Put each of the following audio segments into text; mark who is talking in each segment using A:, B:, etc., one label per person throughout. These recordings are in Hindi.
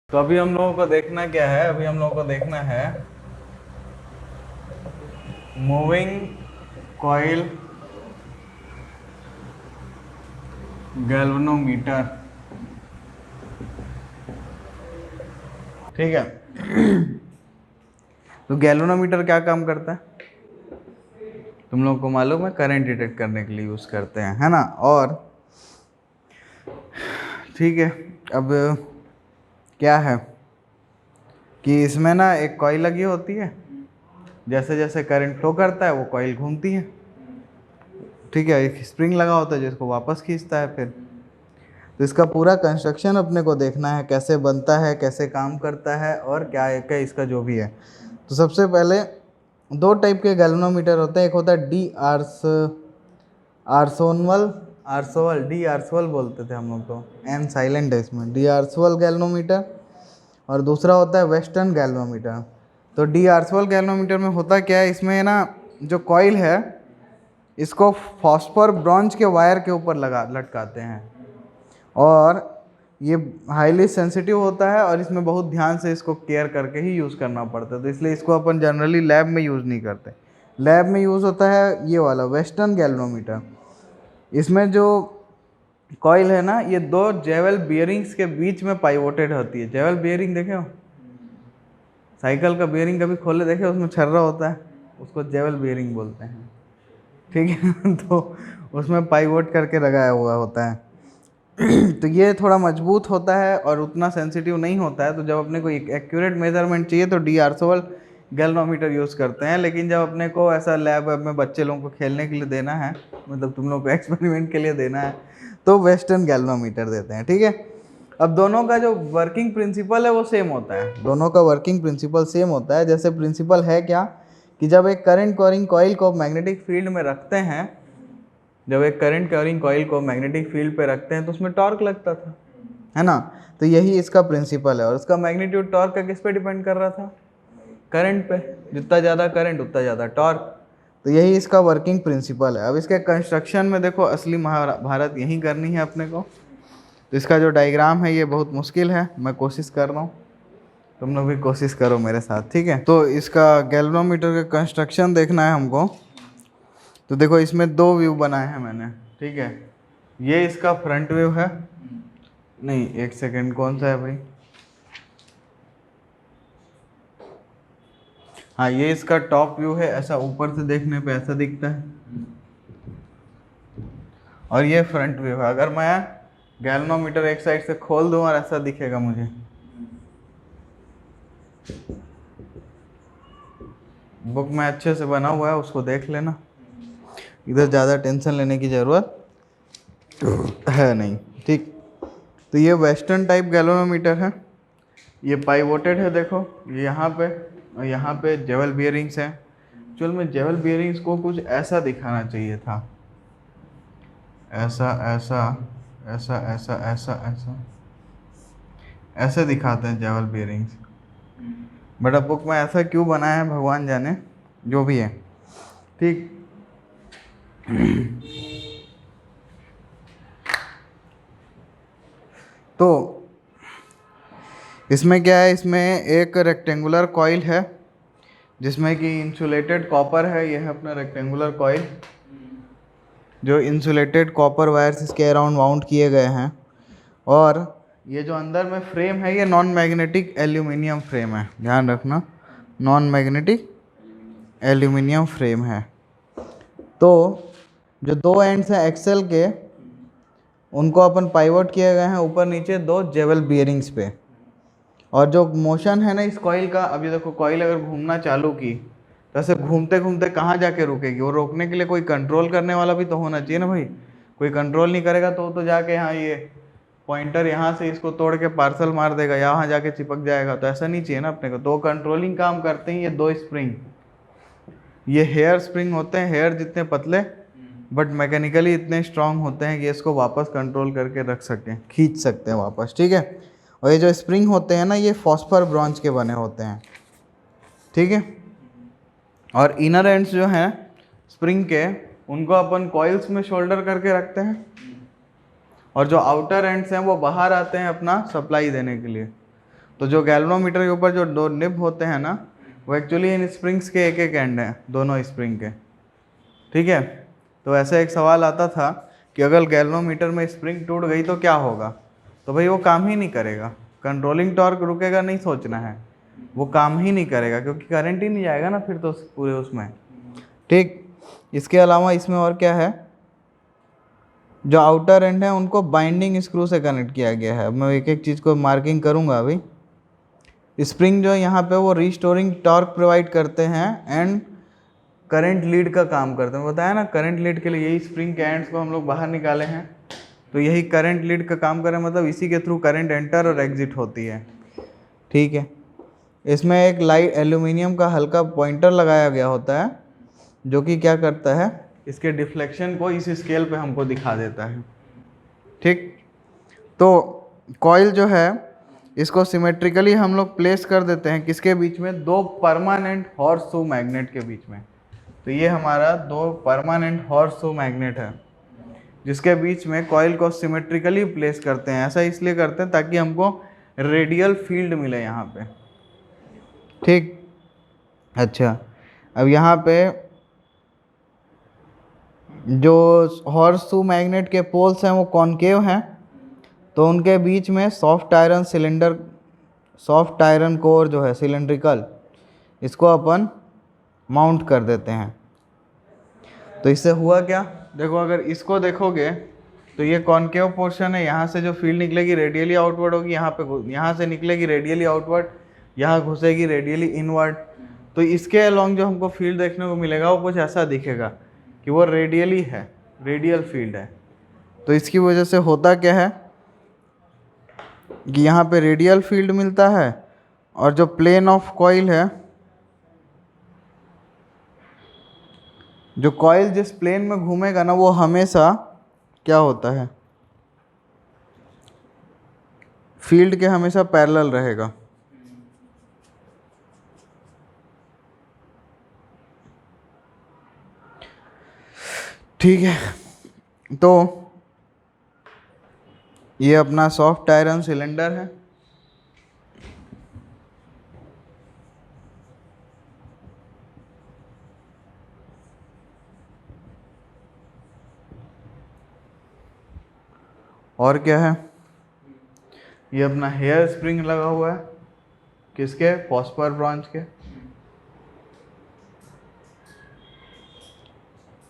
A: तो अभी हम लोगों को देखना क्या है, अभी हम लोगों को देखना है मूविंग कॉइल गैल्वेनोमीटर। ठीक है। तो गैल्वेनोमीटर क्या काम करता है तुम लोगों को मालूम है? करंट डिटेक्ट करने के लिए यूज करते हैं, है ना। और ठीक है, अब क्या है कि इसमें ना एक कॉइल लगी होती है, जैसे जैसे करंट फ्लो करता है वो कॉइल घूमती है। ठीक है, एक स्प्रिंग लगा होता है जिसको वापस खींचता है फिर। तो इसका पूरा कंस्ट्रक्शन अपने को देखना है, कैसे बनता है, कैसे काम करता है और क्या है क्या इसका जो भी है। तो सबसे पहले दो टाइप के गैल्वेनोमीटर होते हैं। एक होता है डी आर्सोनवल आर्सोवल डी आर्सोवल बोलते थे हम लोग, तो एन साइलेंट है इसमें, डी आर्सोवल गैल्वेनोमीटर। और दूसरा होता है वेस्टर्न गैल्वेनोमीटर। तो डी आर्सोवल गैल्वेनोमीटर में होता क्या है, इसमें ना जो कॉइल है इसको फॉस्फर ब्रॉन्ज के वायर के ऊपर लगा लटकाते हैं, और ये हाईली सेंसिटिव होता है और इसमें बहुत ध्यान से इसको केयर करके ही यूज़ करना पड़ता है। तो इसलिए इसको अपन जनरली लैब में यूज़ नहीं करते। लैब में यूज़ होता है ये वाला वेस्टर्न गैल्वेनोमीटर। इसमें जो कॉइल है ना, ये दो जेवल बियरिंग्स के बीच में पाइवोटेड होती है। जेवल बियरिंग देखे हो? साइकिल का बियरिंग कभी खोले देखे? उसमें छर्रा होता है, उसको जेवल बियरिंग बोलते हैं। ठीक है। तो उसमें पाइवोट करके लगाया हुआ होता है। तो ये थोड़ा मजबूत होता है और उतना सेंसिटिव नहीं होता है। तो जब अपने को एक एक्यूरेट मेजरमेंट चाहिए तो डी आर्सोवल गैल्वेनोमीटर यूज़ करते हैं। लेकिन जब अपने को ऐसा लैब में बच्चे लोगों को खेलने के लिए देना है, मतलब तुम लोग को एक्सपेरिमेंट के लिए देना है, तो वेस्टर्न गैल्वेनोमीटर देते हैं। ठीक है। अब दोनों का जो वर्किंग प्रिंसिपल है वो सेम होता है, दोनों का वर्किंग प्रिंसिपल सेम होता है। जैसे प्रिंसिपल है क्या कि जब एक करंट कैरिंग कॉइल को मैग्नेटिक फील्ड में रखते हैं, जब एक करंट कैरिंग कॉइल को मैग्नेटिक फील्ड पे रखते हैं तो उसमें टॉर्क लगता था, है ना। तो यही इसका प्रिंसिपल है। और उसका मैग्नीट्यूड टॉर्क का किस पे डिपेंड कर रहा था? करंट पे। जितना ज़्यादा करंट उतना ज़्यादा टॉर्क। तो यही इसका वर्किंग प्रिंसिपल है। अब इसके कंस्ट्रक्शन में देखो, असली महाभारत यही करनी है अपने को। तो इसका जो डायग्राम है ये बहुत मुश्किल है, मैं कोशिश कर रहा हूँ, तुम लोग भी कोशिश करो मेरे साथ। ठीक है। तो इसका गैल्वेनोमीटर का कंस्ट्रक्शन देखना है हमको। तो देखो, इसमें दो व्यू बनाए हैं मैंने। ठीक है, ये इसका फ्रंट व्यू है। नहीं, एक सेकंड, कौन सा है भाई? हाँ, ये इसका टॉप व्यू है। ऐसा ऊपर से देखने पे ऐसा दिखता है, और ये फ्रंट व्यू है। अगर मैं गैल्वेनोमीटर एक साइड से खोल दूं और ऐसा दिखेगा मुझे। बुक में अच्छे से बना हुआ है, उसको देख लेना, इधर ज़्यादा टेंशन लेने की ज़रूरत है नहीं। ठीक। तो ये वेस्टर्न टाइप गैल्वेनोमीटर है। ये पाइवोटेड है, देखो ये यहाँ पे, और यहाँ पे जेवल बियरिंग्स हैं। एक्चुअल में जेवल बियरिंग्स को कुछ ऐसा दिखाना चाहिए था, ऐसा ऐसा ऐसा ऐसा ऐसा ऐसा ऐसे दिखाते हैं जेवल बियरिंग्स। बट अब बुक में ऐसा क्यों बनाया है भगवान जाने, जो भी है। ठीक। तो इसमें क्या है, इसमें एक रेक्टेंगुलर कॉइल है जिसमें कि इंसुलेटेड कॉपर है। यह है अपना रेक्टेंगुलर कॉइल, जो इंसुलेटेड कॉपर वायर्स इसके अराउंड वाउंड किए गए हैं। और ये जो अंदर में फ्रेम है ये नॉन मैग्नेटिक एल्यूमिनियम फ्रेम है, ध्यान रखना, नॉन मैग्नेटिक एल्यूमिनियम फ्रेम है। तो जो दो एंड्स हैं एक्सेल के, उनको अपन पाइवोट किए गए हैं ऊपर नीचे दो जेवल बियरिंग्स पे। और जो मोशन है ना इस कॉइल का, अभी देखो कॉइल अगर घूमना चालू की तो ऐसे घूमते घूमते कहाँ जाके रुकेगी? वो रोकने के लिए कोई कंट्रोल करने वाला भी तो होना चाहिए ना भाई। कोई कंट्रोल नहीं करेगा तो जाके यहाँ ये पॉइंटर यहाँ से इसको तोड़ के पार्सल मार देगा या वहाँ जाके चिपक जाएगा। तो ऐसा नहीं चाहिए ना अपने को। तो कंट्रोलिंग काम करते हैं ये दो स्प्रिंग। ये हेयर स्प्रिंग होते हैं, हेयर जितने पतले बट मैकेनिकली इतने स्ट्रांग होते हैं कि इसको वापस कंट्रोल करके रख सकें, खींच सकते हैं वापस। ठीक है। और ये जो स्प्रिंग होते हैं ना, ये फॉस्फर ब्रॉन्ज के बने होते हैं। ठीक है। और इनर एंड्स जो हैं स्प्रिंग के, उनको अपन कॉइल्स में शोल्डर करके रखते हैं, और जो आउटर एंड्स हैं वो बाहर आते हैं अपना सप्लाई देने के लिए। तो जो गैल्वेनोमीटर के ऊपर जो दो निब होते हैं ना, वो एक्चुअली इन स्प्रिंग्स के एक एक एंड हैं, दोनों स्प्रिंग के। ठीक है, तो ऐसा एक सवाल आता था कि अगर गैल्वेनोमीटर में स्प्रिंग टूट गई तो क्या होगा, तो भाई वो काम ही नहीं करेगा, कंट्रोलिंग टॉर्क रुकेगा, नहीं सोचना है, वो काम ही नहीं करेगा क्योंकि करंट ही नहीं जाएगा ना फिर तो पूरे उसमें। ठीक, इसके अलावा इसमें और क्या है, जो आउटर एंड है उनको बाइंडिंग स्क्रू से कनेक्ट किया गया है। मैं एक एक चीज़ को मार्किंग करूँगा अभी। स्प्रिंग जो यहाँ पे वो रिस्टोरिंग टॉर्क प्रोवाइड करते हैं एंड करंट लीड का काम करते हैं। बताया ना, करंट लीड के लिए यही स्प्रिंग के एंड्स को हम लोग बाहर निकाले हैं, तो यही करंट लीड का काम करें, मतलब इसी के थ्रू करंट एंटर और एग्जिट होती है। ठीक है, इसमें एक लाइट एल्यूमिनियम का हल्का पॉइंटर लगाया गया होता है जो कि क्या करता है, इसके डिफ्लेक्शन को इस स्केल पे हमको दिखा देता है। ठीक, तो कॉइल जो है इसको सिमेट्रिकली हम लोग प्लेस कर देते हैं किसके बीच में, दो परमानेंट हॉर्स मैग्नेट के बीच में। तो ये हमारा दो परमानेंट हॉर्स मैग्नेट है जिसके बीच में कॉइल को सिमेट्रिकली प्लेस करते हैं। ऐसा इसलिए करते हैं ताकि हमको रेडियल फील्ड मिले यहाँ पे। ठीक, अच्छा, अब यहाँ पे जो हॉर्स मैग्नेट के पोल्स हैं वो कॉनकेव हैं, तो उनके बीच में सॉफ्ट आयरन कोर जो है सिलेंड्रिकल, इसको अपन माउंट कर देते हैं। तो इससे हुआ क्या, देखो अगर इसको देखोगे तो ये कॉनकेव पोर्शन है, यहाँ से जो फील्ड निकलेगी रेडियली आउटवर्ड होगी, यहाँ से निकलेगी रेडियली आउटवर्ड, यहाँ घुसेगी रेडियली इनवर्ड। तो इसके अलोंग जो हमको फील्ड देखने को मिलेगा वो कुछ ऐसा दिखेगा कि वो रेडियली है, रेडियल फील्ड है। तो इसकी वजह से होता क्या है कि यहाँ पे रेडियल फील्ड मिलता है और जो प्लेन ऑफ कॉइल है, जो कॉइल जिस प्लेन में घूमेगा ना वो हमेशा क्या होता है, फील्ड के हमेशा पैरेलल रहेगा। ठीक है, तो ये अपना सॉफ्ट आयरन सिलेंडर है। और क्या है, ये अपना हेयर स्प्रिंग लगा हुआ है, किसके, फॉस्फर ब्रांच के।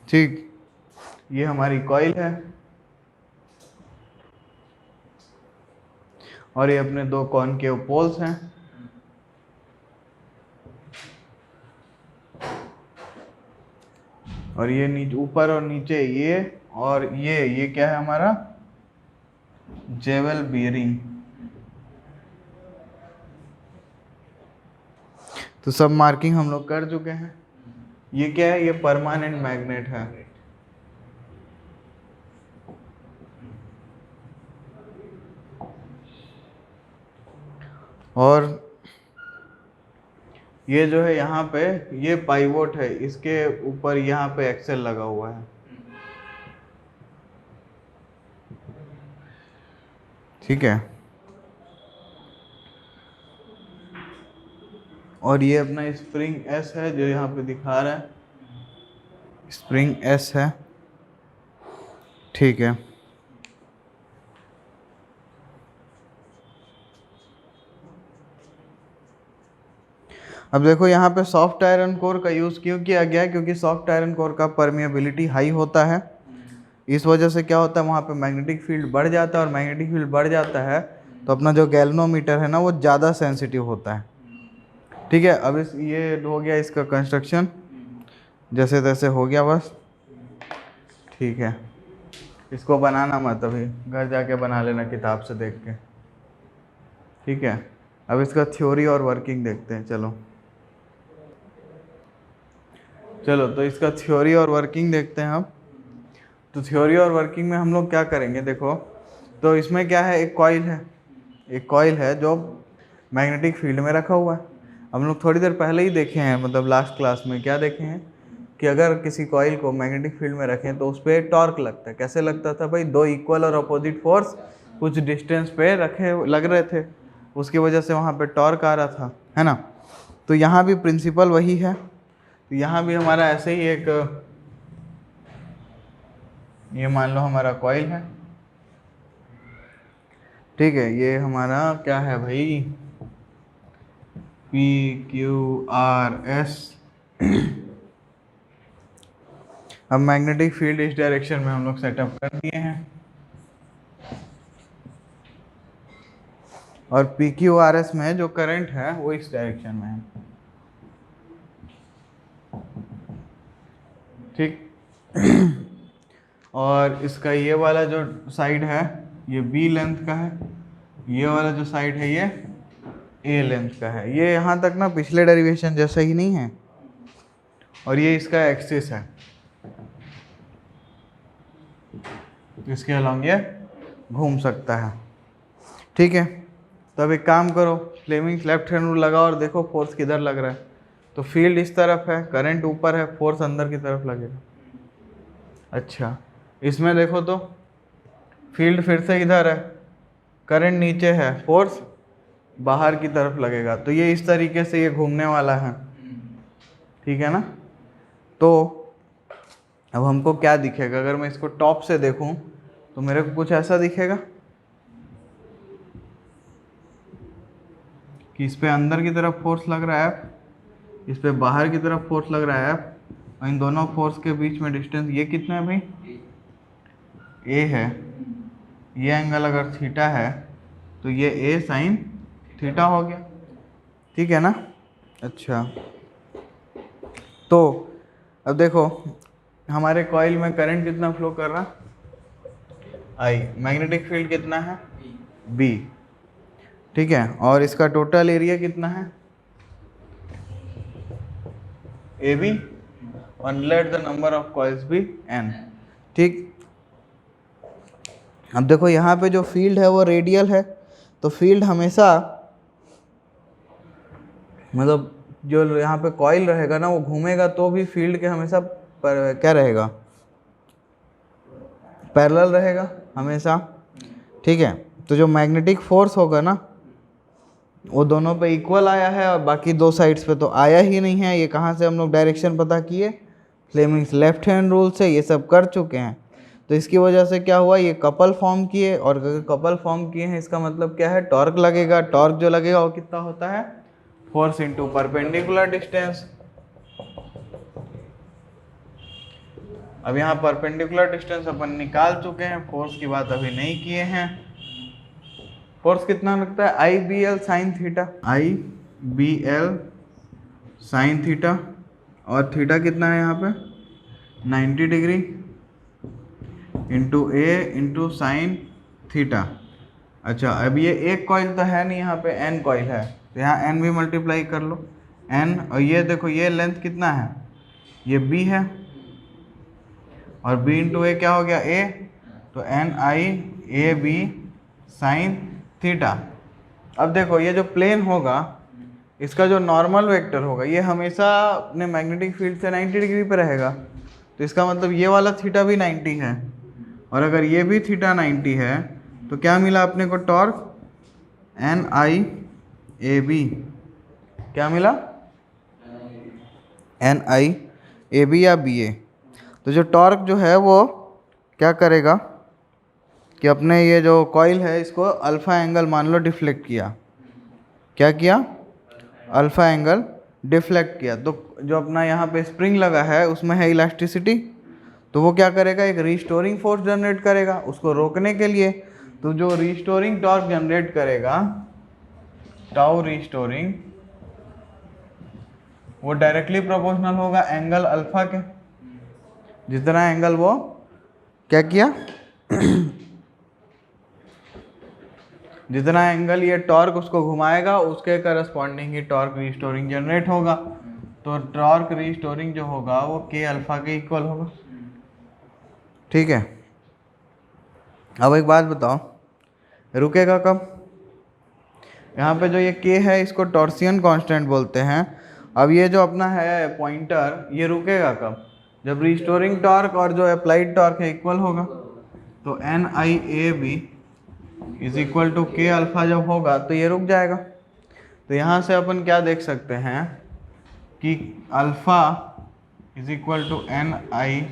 A: ठीक, ये हमारी कॉइल है और ये अपने दो कॉनकेव पोल्स हैं। और ये नीचे, ऊपर और नीचे ये, और ये क्या है हमारा, जेवल बियरिंग। तो सब मार्किंग हम लोग कर चुके हैं। ये क्या है, ये परमानेंट मैग्नेट है। और ये जो है यहाँ पे ये पाइवोट है, इसके ऊपर यहाँ पे एक्सेल लगा हुआ है। ठीक है, और ये अपना स्प्रिंग एस है जो यहाँ पे दिखा रहा है, स्प्रिंग एस है। ठीक है, अब देखो यहाँ पे सॉफ्ट आयरन कोर का यूज़ क्यों किया गया है, क्योंकि सॉफ्ट आयरन कोर का परमिएबिलिटी हाई होता है। इस वजह से क्या होता है, वहाँ पे मैग्नेटिक फील्ड बढ़ जाता है, और मैग्नेटिक फील्ड बढ़ जाता है तो अपना जो गैल्वेनोमीटर है ना वो ज़्यादा सेंसिटिव होता है। ठीक है, अब ये हो गया इसका कंस्ट्रक्शन, जैसे तैसे हो गया बस। ठीक है, इसको बनाना मत, अभी घर जाके बना लेना किताब से देख के। ठीक है, अब इसका थ्योरी और वर्किंग देखते हैं। चलो तो इसका थ्योरी और वर्किंग देखते हैं हम। तो थ्योरी और वर्किंग में हम लोग क्या करेंगे, देखो तो इसमें क्या है, एक कॉइल है जो मैग्नेटिक फील्ड में रखा हुआ है। हम लोग थोड़ी देर पहले ही देखे हैं, मतलब लास्ट क्लास में क्या देखे हैं कि अगर किसी कॉइल को मैग्नेटिक फील्ड में रखें तो उस पर टॉर्क लगता है। कैसे लगता था भाई, दो इक्वल और अपोजिट फोर्स कुछ डिस्टेंस पे लग रहे थे, उसकी वजह से वहाँ पे टॉर्क आ रहा था, है ना। तो यहाँ भी प्रिंसिपल वही है। तो यहाँ भी हमारा ऐसे ही एक, ये मान लो हमारा कॉइल है, ठीक है। ये हमारा क्या है भाई, PQRS। अब मैग्नेटिक फील्ड इस डायरेक्शन में हम लोग सेटअप कर दिए हैं, और PQRS में जो करंट है वो इस डायरेक्शन में है, ठीक। और इसका ये वाला जो साइड है ये B लेंथ का है, ये वाला जो साइड है ये A लेंथ का है। ये यहाँ तक ना पिछले डेरिवेशन जैसा ही नहीं है, और ये इसका एक्सिस है, इसके अलॉन्ग ये घूम सकता है, ठीक है। तो अब एक काम करो, फ्लेमिंग्स लेफ्ट हैंड रूल लगाओ और देखो फोर्स किधर लग रहा है। तो फील्ड इस तरफ है, करंट ऊपर है, फोर्स अंदर की तरफ लगेगा। अच्छा, इसमें देखो तो फील्ड फिर से इधर है, करंट नीचे है, फोर्स बाहर की तरफ लगेगा। तो ये इस तरीके से ये घूमने वाला है, ठीक है ना। तो अब हमको क्या दिखेगा, अगर मैं इसको टॉप से देखूं तो मेरे को कुछ ऐसा दिखेगा कि इस पे अंदर की तरफ फोर्स लग रहा है, इस पे बाहर की तरफ फोर्स लग रहा है, और इन दोनों फोर्स के बीच में डिस्टेंस ये कितना है भाई, ए है। ये एंगल अगर थीटा है तो ये ए साइन थीटा हो गया, ठीक है ना। अच्छा, तो अब देखो हमारे कॉइल में करंट कितना फ्लो कर रहा, आई, मैग्नेटिक फील्ड कितना है, बी, ठीक है। और इसका टोटल एरिया कितना है, ए बी, और let the number of coils be N, ठीक। अब देखो यहाँ पे जो फील्ड है वो रेडियल है, तो फील्ड हमेशा, मतलब जो यहाँ पे कॉइल रहेगा ना वो घूमेगा तो भी फील्ड के हमेशा क्या रहेगा, पैरेलल रहेगा हमेशा, ठीक है। तो जो मैग्नेटिक फोर्स होगा ना वो दोनों पे इक्वल आया है, और बाकी दो साइड्स पे तो आया ही नहीं है। ये कहाँ से हम लोग डायरेक्शन पता किए, फ्लेमिंग्स लेफ्ट हैंड रूल से ये सब कर चुके हैं। तो इसकी वजह से क्या हुआ, ये कपल फॉर्म किए, और अगर कपल फॉर्म किए हैं इसका मतलब क्या है, टॉर्क लगेगा। टॉर्क जो लगेगा वो कितना होता है, फोर्स इंटू परपेंडिकुलर डिस्टेंस। अब यहाँ परपेंडिकुलर डिस्टेंस अपन निकाल चुके हैं, फोर्स की बात अभी नहीं किए हैं। फोर्स कितना लगता है, आई बी एल साइन थीटा, आई बी एल साइन थीटा, और थीटा कितना है यहाँ पे 90 डिग्री इंटू ए इंटू साइन थीटा। अच्छा, अब ये एक कॉइल तो है नहीं, यहाँ पे एन कॉइल है, तो यहाँ एन भी मल्टीप्लाई कर लो, एन। और ये देखो ये लेंथ कितना है, ये बी है, और बी इंटू ए क्या हो गया, ए, तो N I A B sine theta. अब देखो ये जो प्लेन होगा इसका जो नॉर्मल वेक्टर होगा ये हमेशा अपने मैग्नेटिक फील्ड से 90 डिग्री पे रहेगा, तो इसका मतलब ये वाला थीटा भी 90 है, और अगर ये भी थीटा 90 है तो क्या मिला अपने को, torque N I A B, क्या मिला, एन आई ए बी या बी ए। तो जो टॉर्क जो है वो क्या करेगा कि अपने ये जो कॉइल है इसको अल्फ़ा एंगल मान लो डिफ्लेक्ट किया, क्या किया, अल्फ़ा एंगल डिफ्लेक्ट किया। तो जो अपना यहाँ पे स्प्रिंग लगा है उसमें है इलास्टिसिटी, तो वो क्या करेगा, एक रिस्टोरिंग फोर्स जनरेट करेगा उसको रोकने के लिए। तो जो रिस्टोरिंग टॉर्क जनरेट करेगा टाउ रिस्टोरिंग, वो डायरेक्टली प्रोपोर्शनल होगा एंगल अल्फा के, जितना एंगल वो क्या किया जितना एंगल ये टॉर्क उसको घुमाएगा उसके करस्पॉन्डिंग ही टॉर्क रिस्टोरिंग जनरेट होगा। तो टॉर्क रिस्टोरिंग जो होगा वो के अल्फा के इक्वल होगा, ठीक है। अब एक बात बताओ, रुकेगा कब, यहाँ पे जो ये के है इसको टॉर्सियन कांस्टेंट बोलते हैं। अब ये जो अपना है पॉइंटर ये रुकेगा कब, जब रिस्टोरिंग टॉर्क और जो अप्लाइड टॉर्क है इक्वल होगा। तो N I A B is equal to K alpha जब होगा तो ये रुक जाएगा। तो यहाँ से अपन क्या देख सकते हैं कि alpha is equal to N I,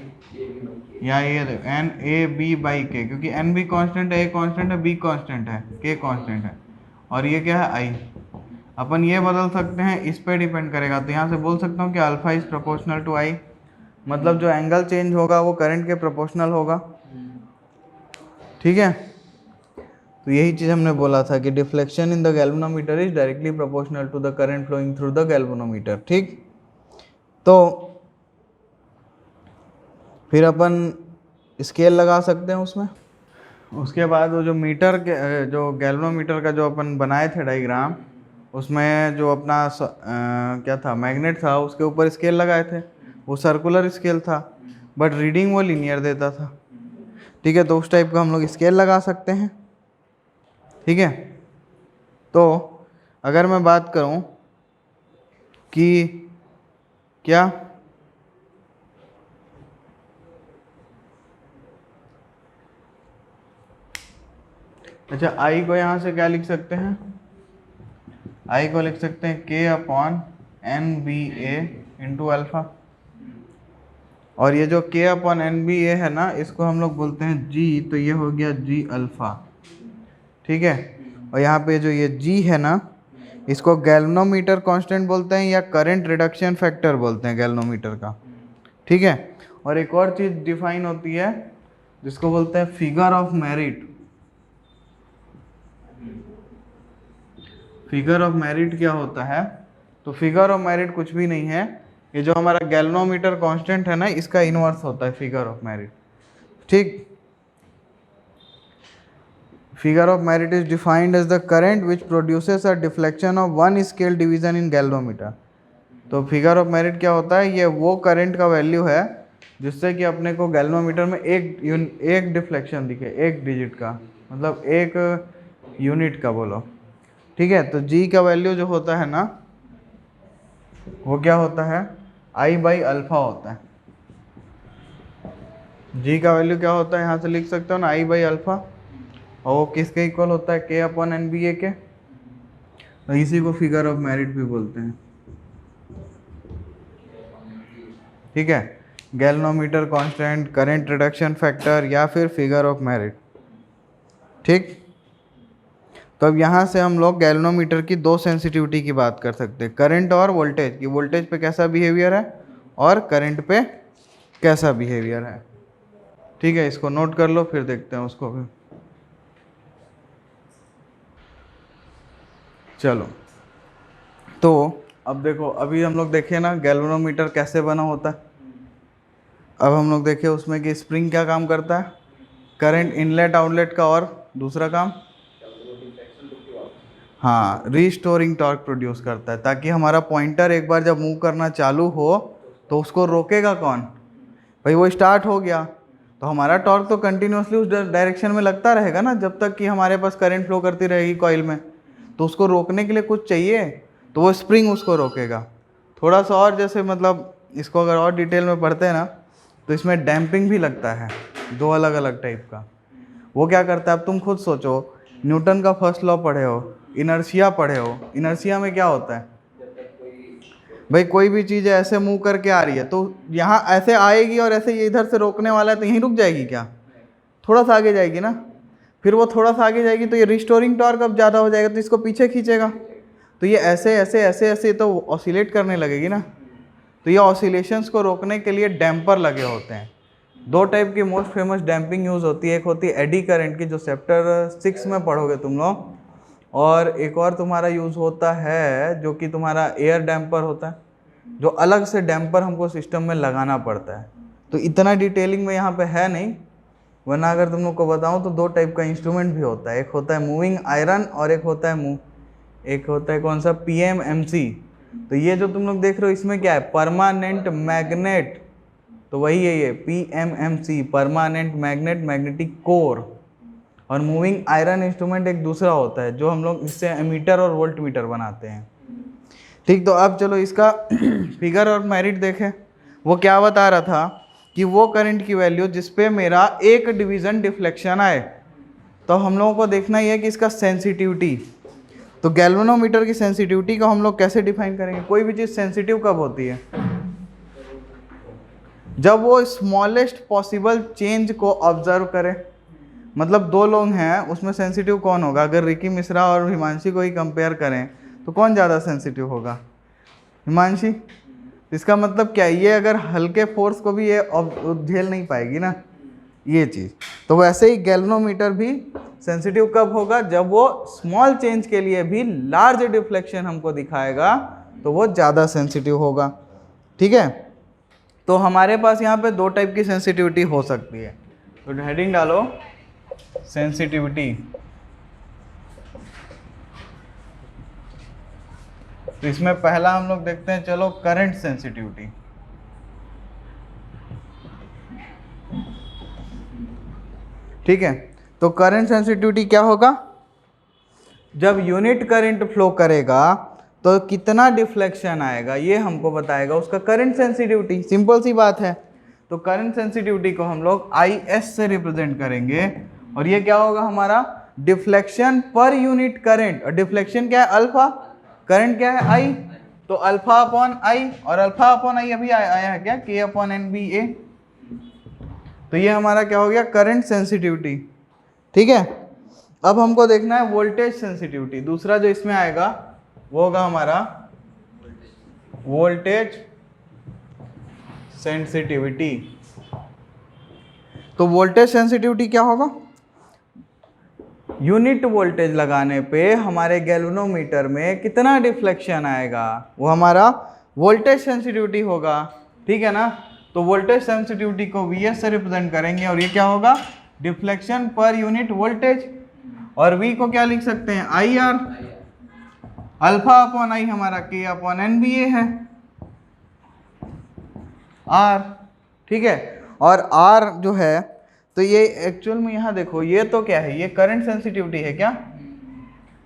A: या ये एन ए बी बाई के, क्योंकि एन भी कांस्टेंट है, ए कांस्टेंट है, बी कांस्टेंट है, के कांस्टेंट है, और ये क्या है आई। अपन ये बदल सकते हैं, इस पे डिपेंड करेगा। तो यहाँ से बोल सकता हूँ कि अल्फा इज प्रोपोर्शनल टू आई, मतलब जो एंगल चेंज होगा वो करंट के प्रोपोर्शनल होगा। ठीक है, तो यही चीज़ हमने बोला था कि deflection in the galvanometer is directly proportional to the current flowing through the galvanometer. ठीक, तो फिर अपन स्केल लगा सकते हैं उसमें। उसके बाद वो जो मीटर के, जो गैल्वेनोमीटर का जो अपन बनाए थे डायग्राम, उसमें जो अपना क्या था, मैग्नेट था, उसके ऊपर स्केल लगाए थे। वो सर्कुलर स्केल था बट रीडिंग वो लीनियर देता था। ठीक है, तो उस टाइप का हम लोग स्केल लगा सकते हैं। ठीक है, तो अगर मैं बात करूं कि क्या अच्छा, आई को यहाँ से क्या लिख सकते हैं, आई को लिख सकते हैं के अपॉन एन बी ए इंटू अल्फा। और ये जो के अपॉन एन बी ए है ना, इसको हम लोग बोलते हैं जी, तो ये हो गया जी अल्फा। ठीक है, और यहाँ पे जो ये जी है ना, इसको गैल्वेनोमीटर कांस्टेंट बोलते हैं या करंट रिडक्शन फैक्टर बोलते हैं गैल्वेनोमीटर का। ठीक है, और एक और चीज़ डिफाइन होती है जिसको बोलते हैं figure of merit. Figure of merit क्या होता है, तो फिगर ऑफ मेरिट कुछ भी नहीं है, ये जो हमारा गैल्वेनोमीटर कांस्टेंट है ना, इसका इनवर्स होता है फिगर ऑफ मेरिट। ठीक, figure of merit is defined as the current which produces a deflection of one scale division in galvanometer. तो फिगर ऑफ मेरिट क्या होता है, ये वो करंट का वैल्यू है जिससे कि अपने को गैल्वेनोमीटर में एक डिफ्लेक्शन दिखे, एक डिजिट का, मतलब एक यूनिट का बोलो। ठीक है, तो जी का वैल्यू जो होता है ना, वो क्या होता है, आई बाई अल्फा होता है। जी का वैल्यू क्या होता है, यहाँ से लिख सकते हो ना, आई बाई अल्फा, और वो किसके इक्वल होता है, के अपॉन एन बी ए के। तो इसी को फिगर ऑफ मेरिट भी बोलते हैं। ठीक है, galvanometer constant, current reduction factor, या फिर फिगर ऑफ मेरिट। ठीक, तो अब यहाँ से हम लोग गैल्वेनोमीटर की दो सेंसिटिविटी की बात कर सकते हैं, करंट और वोल्टेज की। वोल्टेज पे कैसा बिहेवियर है और करंट पे कैसा बिहेवियर है। ठीक है, इसको नोट कर लो, फिर देखते हैं उसको भी। चलो, तो अब देखो, अभी हम लोग देखे ना गैल्वेनोमीटर कैसे बना होता है। अब हम लोग देखे उसमें कि स्प्रिंग क्या काम करता है, करंट इनलेट आउटलेट का, और दूसरा काम, हाँ, रीस्टोरिंग टॉर्क प्रोड्यूस करता है, ताकि हमारा पॉइंटर एक बार जब मूव करना चालू हो तो उसको रोकेगा कौन, भाई वो स्टार्ट हो गया तो हमारा टॉर्क तो कंटिन्यूसली उस डायरेक्शन में लगता रहेगा ना, जब तक कि हमारे पास करंट फ्लो करती रहेगी कॉइल में। तो उसको रोकने के लिए कुछ चाहिए, तो वो स्प्रिंग उसको रोकेगा। थोड़ा सा और जैसे मतलब इसको अगर और डिटेल में पढ़ते हैं ना, तो इसमें डैम्पिंग भी लगता है, दो अलग अलग टाइप का। वो क्या करता है, अब तुम खुद सोचो, न्यूटन का फर्स्ट लॉ पढ़े हो, इनर्शिया पढ़े हो, इनर्शिया में क्या होता है भाई, कोई भी चीज़ ऐसे मूव करके आ रही है तो यहाँ ऐसे आएगी और ऐसे ये इधर से रोकने वाला है तो यहीं रुक जाएगी क्या, थोड़ा सा आगे जाएगी ना, फिर वो थोड़ा सा आगे जाएगी तो ये रिस्टोरिंग टॉर्क अब ज़्यादा हो जाएगा तो इसको पीछे खींचेगा, तो ये ऐसे ऐसे ऐसे ऐसे तो ऑसिलेट करने लगेगी ना। तो ये ऑसिलेशंस को रोकने के लिए डैम्पर लगे होते हैं। दो टाइप की मोस्ट फेमस डैम्पिंग यूज़ होती है, एक होती है एडी करंट की, जो चैप्टर 6 में पढ़ोगे तुम लोग, और एक और तुम्हारा यूज़ होता है जो कि तुम्हारा एयर डैम्पर होता है, जो अलग से डैम्पर हमको सिस्टम में लगाना पड़ता है। तो इतना डिटेलिंग में यहाँ पे है नहीं, वरना अगर तुम लोग को बताऊँ तो दो टाइप का इंस्ट्रूमेंट भी होता है, एक होता है मूविंग आयरन और एक होता है कौन सा, PMMC। तो ये जो तुम लोग देख रहे हो इसमें क्या है, परमानेंट मैग्नेट, तो वही है ये PMMC, permanent magnet, magnetic core. और मूविंग आयरन इंस्ट्रूमेंट एक दूसरा होता है जो हम लोग इससे एमीटर और वोल्ट मीटर बनाते हैं। ठीक, तो अब चलो इसका फिगर और मेरिट देखें। वो क्या बता रहा था कि वो करंट की वैल्यू जिस पे मेरा एक डिवीज़न डिफ्लेक्शन आए, तो हम लोगों को देखना ही है कि इसका सेंसिटिविटी। तो गैल्वेनोमीटर की सेंसिटिविटी को हम लोग कैसे डिफाइन करेंगे? कोई भी चीज़ सेंसिटिव कब होती है? जब वो स्मॉलेस्ट पॉसिबल चेंज को ऑब्जर्व करे। मतलब दो लोग हैं, उसमें सेंसिटिव कौन होगा? अगर रिकी मिश्रा और हिमांशी को ही कंपेयर करें तो कौन ज़्यादा सेंसिटिव होगा? हिमांशी। इसका मतलब क्या है? ये अगर हल्के फोर्स को भी ये झेल नहीं पाएगी ना, ये चीज़। तो वैसे ही गैल्वेनोमीटर भी सेंसिटिव कब होगा? जब वो स्मॉल चेंज के लिए भी लार्ज डिफ्लेक्शन हमको दिखाएगा तो वो ज़्यादा सेंसिटिव होगा। ठीक है, तो हमारे पास यहाँ पे दो टाइप की सेंसिटिविटी हो सकती है। तो हेडिंग डालो सेंसिटिविटी। तो इसमें पहला हम लोग देखते हैं, चलो करंट सेंसिटिविटी। ठीक है, तो करंट सेंसिटिविटी क्या होगा? जब यूनिट करंट फ्लो करेगा तो कितना डिफ्लेक्शन आएगा ये हमको बताएगा उसका करंट सेंसिटिविटी। सिंपल सी बात है। तो करंट सेंसिटिविटी को हम लोग IS से रिप्रेजेंट करेंगे और ये क्या होगा हमारा? Deflection per unit current. और डिफ्लेक्शन क्या है? अल्फा। करंट क्या है? I। तो अल्फा अपॉन I, और अल्फा अपॉन I अभी आया है क्या? K upon NBA। तो ये हमारा क्या हो गया? Current sensitivity. ठीक है, अब हमको देखना है वोल्टेज सेंसिटिविटी। दूसरा जो इसमें आएगा वो होगा हमारा वोल्टेज सेंसिटिविटी। तो वोल्टेज सेंसिटिविटी क्या होगा? यूनिट वोल्टेज लगाने पे हमारे गैल्वेनोमीटर में कितना डिफ्लेक्शन आएगा, वो हमारा वोल्टेज सेंसिटिविटी होगा। ठीक है ना? तो वोल्टेज सेंसिटिविटी को VS से रिप्रेजेंट करेंगे और ये क्या होगा? Deflection per unit voltage. और V को क्या लिख सकते हैं? IR। अल्फा अपॉन I हमारा K अपॉन NBA है, R। ठीक है, और R जो है तो ये एक्चुअल में यहाँ देखो, ये तो क्या है? ये करंट सेंसिटिविटी है क्या?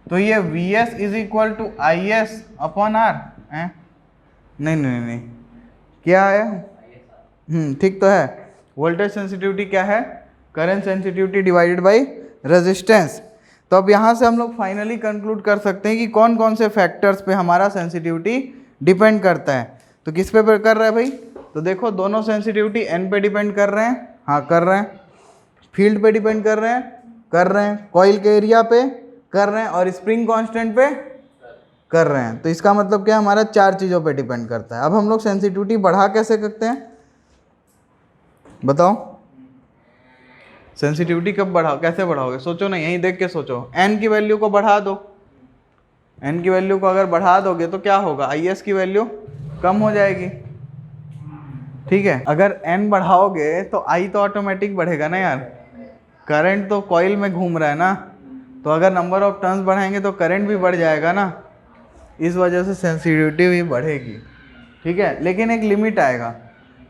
A: तो ये VS is equal to IS upon R है? नहीं नहीं नहीं, क्या है? ठीक तो है। वोल्टेज सेंसिटिविटी क्या है? Current sensitivity divided by resistance. तो अब यहाँ से हम लोग फाइनली कंक्लूड कर सकते हैं कि कौन कौन से फैक्टर्स पे हमारा सेंसिटिविटी डिपेंड करता है। तो किस पे कर रहा है भाई? तो देखो दोनों सेंसिटिविटी N पे डिपेंड कर रहे हैं। हाँ कर रहे हैं। फील्ड पे डिपेंड कर रहे हैं, कॉइल के एरिया पे कर रहे हैं, और स्प्रिंग कांस्टेंट पे कर रहे हैं। तो इसका मतलब क्या? हमारा चार चीज़ों पे डिपेंड करता है। अब हम लोग सेंसिटिविटी बढ़ा कैसे करते हैं बताओ? सेंसिटिविटी कब बढ़ाओ, कैसे बढ़ाओगे? सोचो ना, यहीं देख के सोचो। N की वैल्यू को बढ़ा दो। N की वैल्यू को अगर बढ़ा दोगे तो क्या होगा? IS की वैल्यू कम हो जाएगी। ठीक है, अगर N बढ़ाओगे तो I तो ऑटोमेटिक बढ़ेगा ना यार। करंट तो कॉइल में घूम रहा है ना, तो अगर नंबर ऑफ टर्न्स बढ़ाएंगे तो करंट भी बढ़ जाएगा ना। इस वजह से सेंसिटिविटी भी बढ़ेगी। ठीक है, लेकिन एक लिमिट आएगा।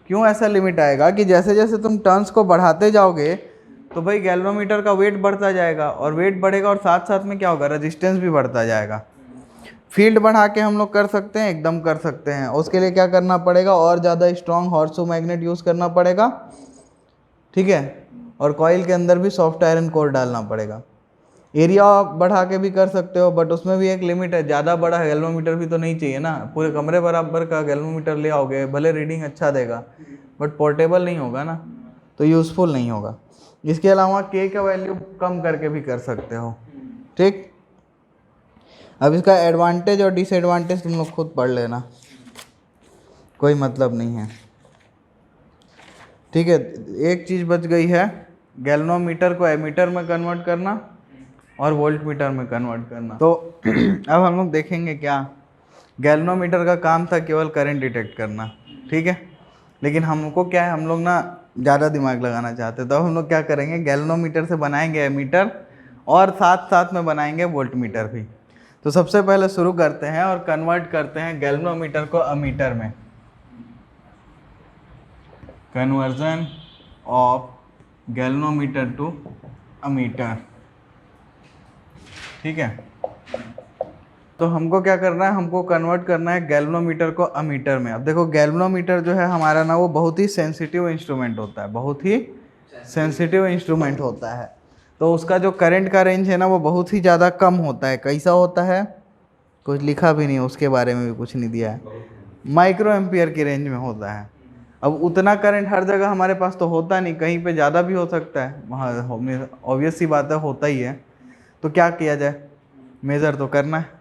A: क्यों ऐसा लिमिट आएगा? कि जैसे जैसे तुम टर्न्स को बढ़ाते जाओगे तो भाई गैल्वेनोमीटर का वेट बढ़ता जाएगा, और वेट बढ़ेगा और साथ साथ में क्या होगा? रेजिस्टेंस भी बढ़ता जाएगा। फील्ड बढ़ा के हम लोग कर सकते हैं, एकदम कर सकते हैं। उसके लिए क्या करना पड़ेगा? और ज़्यादा स्ट्रॉन्ग हॉर्सो मैग्नेट यूज़ करना पड़ेगा। ठीक है, और कॉइल के अंदर भी सॉफ्ट आयरन कोर डालना पड़ेगा। एरिया बढ़ा के भी कर सकते हो, बट उसमें भी एक लिमिट है। ज़्यादा बड़ा गैल्वेनोमीटर भी तो नहीं चाहिए ना। पूरे कमरे बराबर का गैल्वेनोमीटर ले आओगे, भले रीडिंग अच्छा देगा बट पोर्टेबल नहीं होगा ना, तो यूज़फुल नहीं होगा। इसके अलावा K का वैल्यू कम करके भी कर सकते हो। ठीक, अब इसका एडवांटेज और डिसएडवांटेज तुम लोग खुद पढ़ लेना, कोई मतलब नहीं है। ठीक है, एक चीज़ बच गई है, गैल्वेनोमीटर को एमीटर में कन्वर्ट करना और वोल्टमीटर में कन्वर्ट करना। तो अब हम लोग देखेंगे क्या, गैल्वेनोमीटर का काम था केवल करंट डिटेक्ट करना। ठीक है, लेकिन हमको क्या है, हम लोग ना ज़्यादा दिमाग लगाना चाहते हैं। तो अब हम लोग क्या करेंगे, गैल्वेनोमीटर से बनाएंगे एमीटर और साथ साथ में बनाएंगे वोल्टमीटर भी। तो सबसे पहले शुरू करते हैं और कन्वर्ट करते हैं गैल्वेनोमीटर को अमीटर में। Conversion of galvanometer to ammeter. ठीक है, तो हमको क्या करना है, हमको कन्वर्ट करना है गैल्वेनोमीटर को अमीटर में। अब देखो गैल्वेनोमीटर जो है हमारा ना, वो बहुत ही सेंसिटिव इंस्ट्रूमेंट होता है, बहुत ही सेंसिटिव इंस्ट्रूमेंट होता है। तो उसका जो करंट का रेंज है ना वो बहुत ही ज़्यादा कम होता है। कैसा होता है, कुछ लिखा भी नहीं, उसके बारे में भी कुछ नहीं दिया है। माइक्रो एम्पियर की रेंज में होता है। अब उतना करंट हर जगह हमारे पास तो होता नहीं, कहीं पे ज़्यादा भी हो सकता है, वहाँ ऑब्वियस सी बात है, होता ही है। तो क्या किया जाए, मेज़र तो करना है।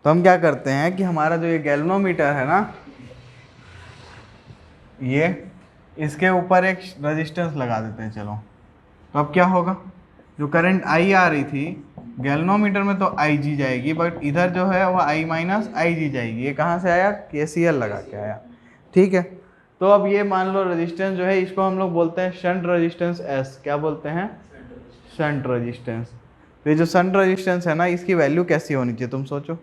A: तो हम क्या करते हैं कि हमारा जो ये गैल्वेनोमीटर है ना, ये इसके ऊपर एक रेजिस्टेंस लगा देते हैं। चलो, तो अब क्या होगा, जो करंट आई आ रही थी गैल्वेनोमीटर में तो आई जी जाएगी, बट इधर जो है वो आई माइनस आई जी जाएगी। ये कहाँ से आया, KCL लगा के आया। ठीक है, तो अब ये मान लो रेजिस्टेंस जो है इसको हम लोग बोलते हैं शंट रेजिस्टेंस S। क्या बोलते हैं, शंट रेजिस्टेंस। तो ये जो शंट रेजिस्टेंस है ना, इसकी वैल्यू कैसी होनी चाहिए, तुम सोचो।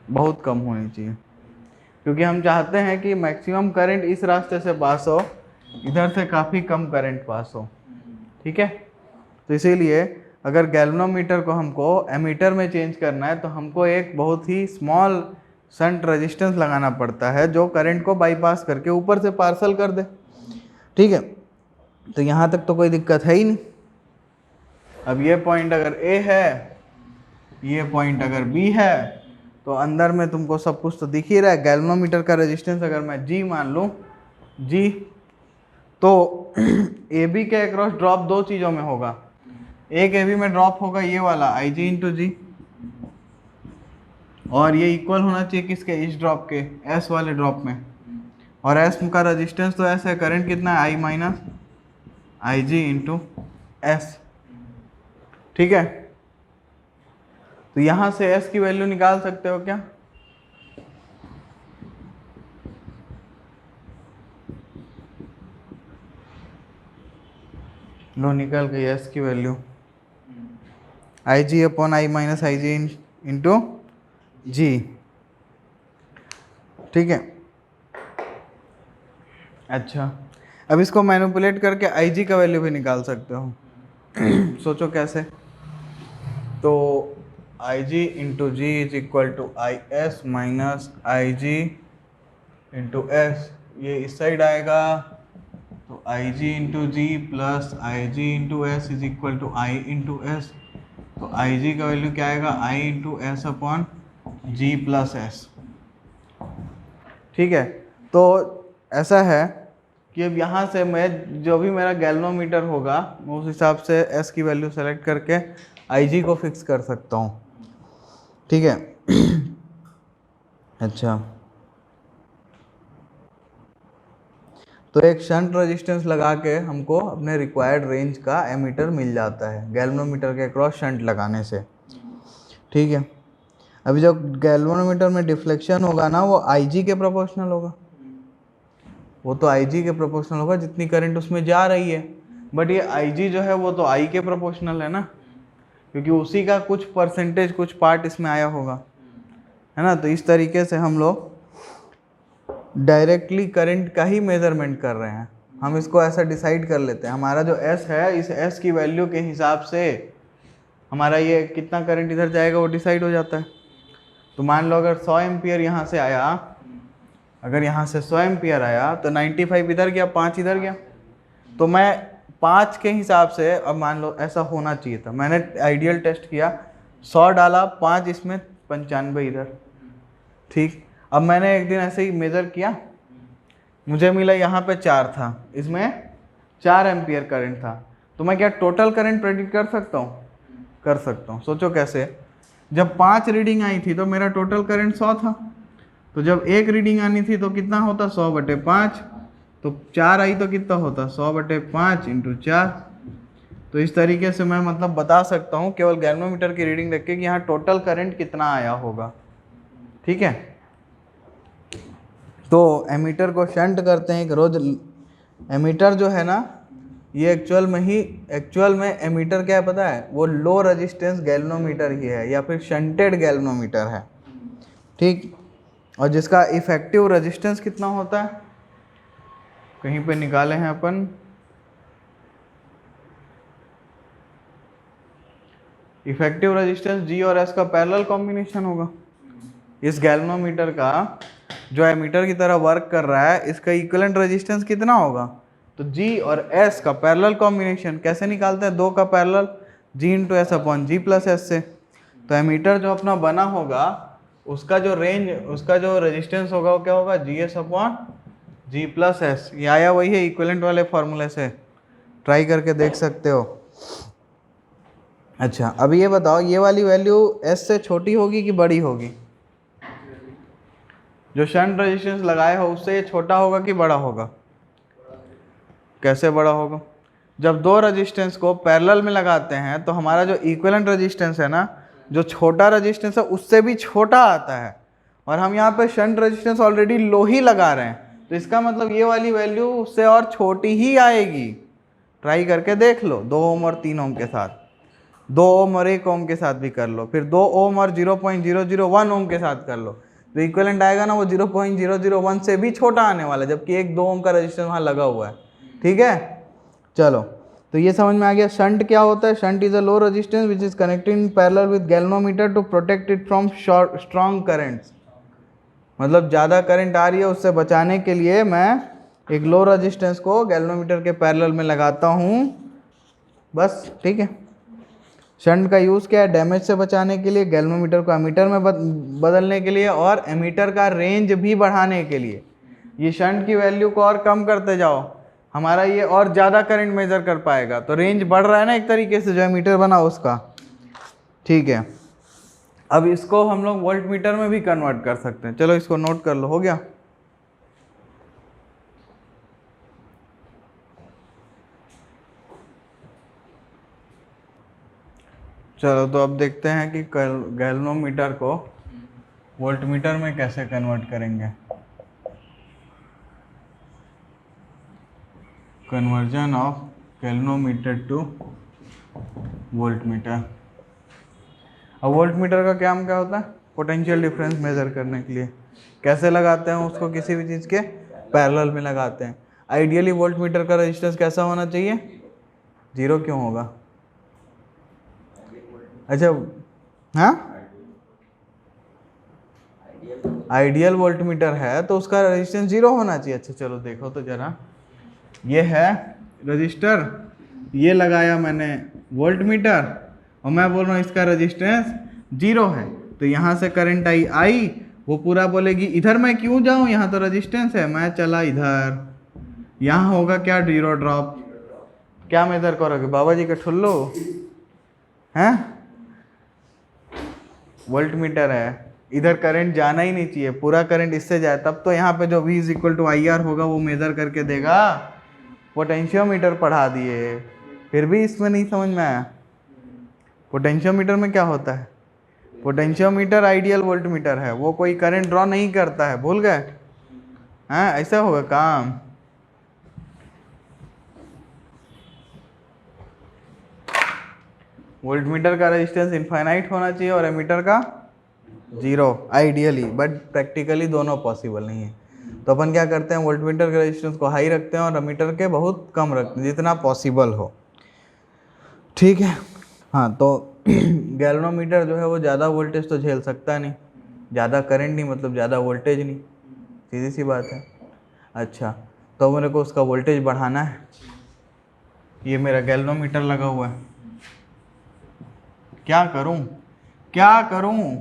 A: बहुत कम होनी चाहिए, क्योंकि हम चाहते हैं कि मैक्सिमम करंट इस रास्ते से पास हो, इधर से काफ़ी कम करंट पास हो। ठीक है, तो इसीलिए अगर गैल्वेनोमीटर को हमको एमीटर में चेंज करना है तो हमको एक बहुत ही स्मॉल शंट रेजिस्टेंस लगाना पड़ता है जो करंट को बाईपास करके ऊपर से पार्सल कर दे। ठीक है, तो यहाँ तक तो कोई दिक्कत है ही नहीं। अब ये पॉइंट अगर A है, ये पॉइंट अगर B है, तो अंदर में तुमको सब कुछ तो दिख ही रहा है। गैल्वेनोमीटर का रेजिस्टेंस अगर मैं G मान लूँ, G, तो AB के अक्रॉस ड्रॉप दो चीज़ों में होगा। एक AB में ड्रॉप होगा ये वाला IG इंटू जी, और ये इक्वल होना चाहिए किसके, इस ड्रॉप के, S वाले ड्रॉप में। और S का रेजिस्टेंस तो S है, करंट कितना है, I minus I G into S. ठीक है, तो यहां से S की वैल्यू निकाल सकते हो क्या, लो निकल गई S की value, I G upon I minus I G into G. ठीक है, अच्छा, अब इसको मैनिपुलेट करके आई जी का वैल्यू भी निकाल सकते हो। सोचो कैसे, तो I G into G is equal to I S minus I G into S. ये इस साइड आएगा, तो I G into G plus I G into S is equal to I into S. तो आई जी का वैल्यू क्या आएगा, I into S upon G plus S. ठीक है, तो ऐसा है कि अब यहाँ से मैं जो भी मेरा गैल्वेनोमीटर होगा मैं उस हिसाब से S की वैल्यू सेलेक्ट करके IG को फिक्स कर सकता हूँ। ठीक है, अच्छा, तो एक शंट रेजिस्टेंस लगा के हमको अपने रिक्वायर्ड रेंज का एमीटर मिल जाता है गैल्वेनोमीटर के क्रॉस शंट लगाने से। ठीक है, अभी जब गैल्वेनोमीटर में डिफ्लेक्शन होगा ना वो IG के प्रोपोर्शनल होगा, वो तो IG के प्रोपोर्शनल होगा जितनी करंट उसमें जा रही है। बट ये IG जो है वो तो I के प्रोपोर्शनल है ना, क्योंकि उसी का कुछ परसेंटेज, कुछ पार्ट इसमें आया होगा, है ना। तो इस तरीके से हम लोग डायरेक्टली करंट का ही मेजरमेंट कर रहे हैं। हम इसको ऐसा डिसाइड कर लेते हैं, हमारा जो S है इस S की वैल्यू के हिसाब से हमारा ये कितना करंट इधर जाएगा वो डिसाइड हो जाता है। तो मान लो अगर 100 एम्पियर यहाँ से आया, अगर यहाँ से 100 एम्पियर आया तो 95 इधर गया, 5 इधर गया। तो मैं 5 के हिसाब से, अब मान लो ऐसा होना चाहिए था, मैंने आइडियल टेस्ट किया, 100 डाला, 5 इसमें, 95 इधर। ठीक, अब मैंने एक दिन ऐसे ही मेज़र किया, मुझे मिला यहाँ पे 4 था, इसमें 4 एम्पियर करंट था। तो मैं क्या टोटल करंट प्रेडिक्ट कर सकता हूँ, कर सकता हूँ। सोचो कैसे, जब 5 रीडिंग आई थी तो मेरा टोटल करंट 100 था, तो जब एक रीडिंग आनी थी तो कितना होता, 100/5। तो 4 आई तो कितना होता, 100/5 इंटू 4। तो इस तरीके से मैं मतलब बता सकता हूँ केवल गैल्वेनोमीटर की रीडिंग देख के कि यहाँ टोटल करंट कितना आया होगा। ठीक है, तो एमीटर को शंट करते हैं एक रोज। एमीटर जो है ना ये एक्चुअल में एमीटर क्या है पता है, वो लो रेजिस्टेंस गैल्वेनोमीटर ही है या फिर शंटेड गैल्वेनोमीटर है। ठीक, और जिसका इफेक्टिव रेजिस्टेंस कितना होता है, कहीं पे निकाले हैं अपन, इफेक्टिव रेजिस्टेंस G और S का पैरेलल कॉम्बिनेशन होगा। इस गैल्वेनोमीटर का जो एमीटर की तरह वर्क कर रहा है इसका इक्विवेलेंट रेजिस्टेंस कितना होगा, तो G और S का पैरेलल कॉम्बिनेशन कैसे निकालते हैं, दो का parallel G into S upon G plus S से। तो एमीटर जो अपना बना होगा उसका जो रेंज, उसका जो रेजिस्टेंस होगा वो क्या होगा, G S upon G plus S. ये आया वही है इक्विवेलेंट वाले फॉर्मूले से, ट्राई करके देख सकते हो। अच्छा अब ये बताओ, ये वाली वैल्यू एस से छोटी होगी कि बड़ी होगी, जो शंट रेजिस्टेंस लगाए हो उससे ये छोटा होगा कि बड़ा होगा, कैसे बड़ा होगा, जब दो रेजिस्टेंस को पैरेलल में लगाते हैं तो हमारा जो इक्विवेलेंट रेजिस्टेंस है ना, जो छोटा रेजिस्टेंस है उससे भी छोटा आता है, और हम यहाँ पे शंट रेजिस्टेंस ऑलरेडी लो ही लगा रहे हैं, तो इसका मतलब ये वाली वैल्यू उससे और छोटी ही आएगी। ट्राई करके देख लो, 2 ओम और 3 ओम के साथ, 2 ओम और 1 ओम के साथ भी कर लो, फिर 2 ओम और 0.001 ओम के साथ कर लो, तो इक्विवेलेंट आएगा ना वो 0.001 से भी छोटा आने वाला है, जबकि 1-2 ओम का रेजिस्टेंस वहाँ लगा हुआ है। ठीक है, चलो तो ये समझ में आ गया। शंट क्या होता है, shunt is a low resistance which is connected in parallel with galvanometer to protect it from strong currents. मतलब ज़्यादा करंट आ रही है उससे बचाने के लिए मैं एक लो रेजिस्टेंस को गैल्वेनोमीटर के पैरेलल में लगाता हूँ, बस। ठीक है, शंट का यूज़ क्या है, डैमेज से बचाने के लिए, गैल्वेनोमीटर को एमीटर में बदलने के लिए, और एमीटर का रेंज भी बढ़ाने के लिए। ये शंट की वैल्यू को और कम करते जाओ, हमारा ये और ज़्यादा करंट मेजर कर पाएगा, तो रेंज बढ़ रहा है ना एक तरीके से, जो एमीटर बना उसका। ठीक है, अब इसको हम लोग वोल्ट मीटर में भी कन्वर्ट कर सकते हैं। चलो इसको नोट कर लो, हो गया। चलो तो अब देखते हैं कि गैल्वेनोमीटर को वोल्ट मीटर में कैसे कन्वर्ट करेंगे। Conversion of galvanometer two volt meter. अब वोल्ट मीटर का काम क्या होता है, पोटेंशियल डिफरेंस मेजर करने के लिए। कैसे लगाते हैं उसको, किसी भी चीज़ के पैरेलल में लगाते हैं। आइडियली वोल्ट मीटर का रेजिस्टेंस कैसा होना चाहिए, 0 क्यों होगा, अच्छा हाँ, आइडियल वोल्ट मीटर है तो उसका रेजिस्टेंस 0 होना चाहिए। अच्छा चलो देखो तो जरा, ये है रजिस्टर, ये लगाया मैंने वोल्ट मीटर, और मैं बोल रहा हूँ इसका रेजिस्टेंस 0 है, तो यहाँ से करंट आई वो पूरा बोलेगी इधर मैं क्यों जाऊँ, यहाँ तो रेजिस्टेंस है, मैं चला इधर, यहाँ होगा क्या, 0 ड्रॉप। क्या मेजर करोगे, बाबा जी का ठुल्लो हैं, वोल्ट मीटर है, इधर करंट जाना ही नहीं चाहिए, पूरा करंट इससे जाए, तब तो यहाँ पे जो V equal to I R होगा वो मेजर करके देगा। पोटेंशियोमीटर पढ़ा दिए, फिर भी इसमें नहीं समझ में आया। पोटेंशियोमीटर में क्या होता है, पोटेंशियोमीटर आइडियल वोल्ट मीटर है, वो कोई करंट ड्रॉ नहीं करता है, भूल गए हैं, ऐसा होगा काम। वोल्ट मीटर का रेजिस्टेंस इनफाइनाइट होना चाहिए और एमीटर का 0 आइडियली, बट प्रैक्टिकली दोनों पॉसिबल नहीं है। तो अपन क्या करते हैं, वोल्ट मीटर के रेजिस्टेंस को हाई रखते हैं और एमीटर के बहुत कम रखते हैं, जितना पॉसिबल हो। ठीक है, हाँ तो गैल्वेनोमीटर जो है वो ज़्यादा वोल्टेज तो झेल सकता नहीं, ज़्यादा करंट नहीं, मतलब ज़्यादा वोल्टेज नहीं, सीधी सी बात है। अच्छा तो मेरे को उसका वोल्टेज बढ़ाना है, ये मेरा गैल्वेनोमीटर लगा हुआ है, क्या करूं, क्या करूं,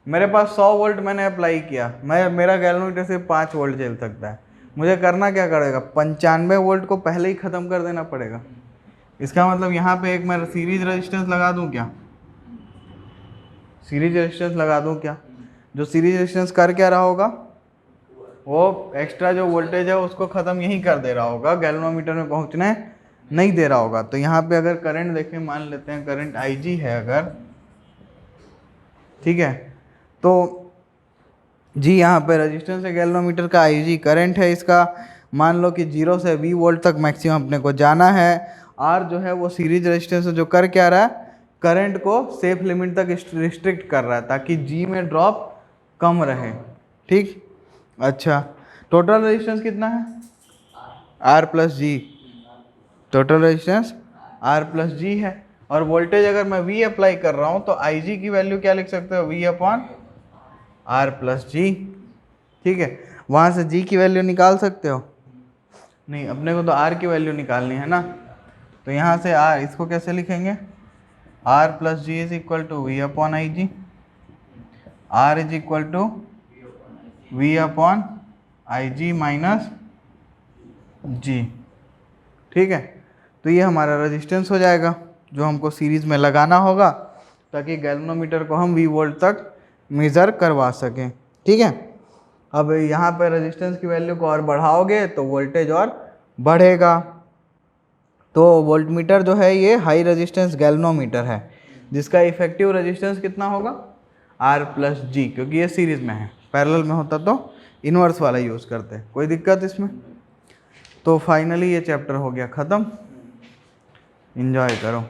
A: मेरे पास 100 वोल्ट मैंने अप्लाई किया, मेरा गैल्वेनोमीटर सिर्फ 5 वोल्ट झेल सकता है, मुझे करना क्या पड़ेगा, 95 वोल्ट को पहले ही ख़त्म कर देना पड़ेगा। इसका मतलब यहाँ पे एक मैं सीरीज रेजिस्टेंस लगा दूँ क्या, सीरीज रेजिस्टेंस लगा दूँ क्या, जो सीरीज रेजिस्टेंस कर क्या रहा होगा, वो एक्स्ट्रा जो वोल्टेज है उसको ख़त्म यही कर दे रहा होगा, गैल्वेनोमीटर में पहुँचने नहीं दे रहा होगा। तो यहाँ पे अगर करंट देखें, मान लेते हैं करंट IG है अगर, ठीक है, तो जी यहाँ पे रेजिस्टेंस है गैल्वेनोमीटर का, IG करंट है इसका, मान लो कि 0 से 20 वोल्ट तक मैक्सिमम अपने को जाना है। R जो है वो सीरीज रेजिस्टेंस जो कर क्या रहा है, करंट को सेफ लिमिट तक रिस्ट्रिक्ट कर रहा है ताकि G में ड्रॉप कम रहे। ठीक, अच्छा टोटल रेजिस्टेंस कितना है, R plus G, total resistance R plus G है, और वोल्टेज अगर मैं V अप्लाई कर रहा हूँ तो IG की वैल्यू क्या लिख सकते हो, V upon R plus G। ठीक है, वहाँ से G की वैल्यू निकाल सकते हो, नहीं, अपने को तो आर की वैल्यू निकालनी है ना, तो यहाँ से आर, इसको कैसे लिखेंगे, R plus G is equal to V upon I G, R is equal to V upon I G minus G. ठीक है, तो ये हमारा रेजिस्टेंस हो जाएगा जो हमको सीरीज में लगाना होगा ताकि गैल्वेनोमीटर को हम वी वोल्ट तक मेज़र करवा सकें। ठीक है, अब यहाँ पर रेजिस्टेंस की वैल्यू को और बढ़ाओगे तो वोल्टेज और बढ़ेगा। तो वोल्टमीटर जो है ये हाई रेजिस्टेंस गैल्वेनोमीटर है जिसका इफेक्टिव रेजिस्टेंस कितना होगा, आर प्लस जी, क्योंकि ये सीरीज में है। पैरेलल में होता तो इन्वर्स वाला यूज़ करते। कोई दिक्कत इसमें? तो फाइनली ये चैप्टर हो गया ख़त्म। एंजॉय करो।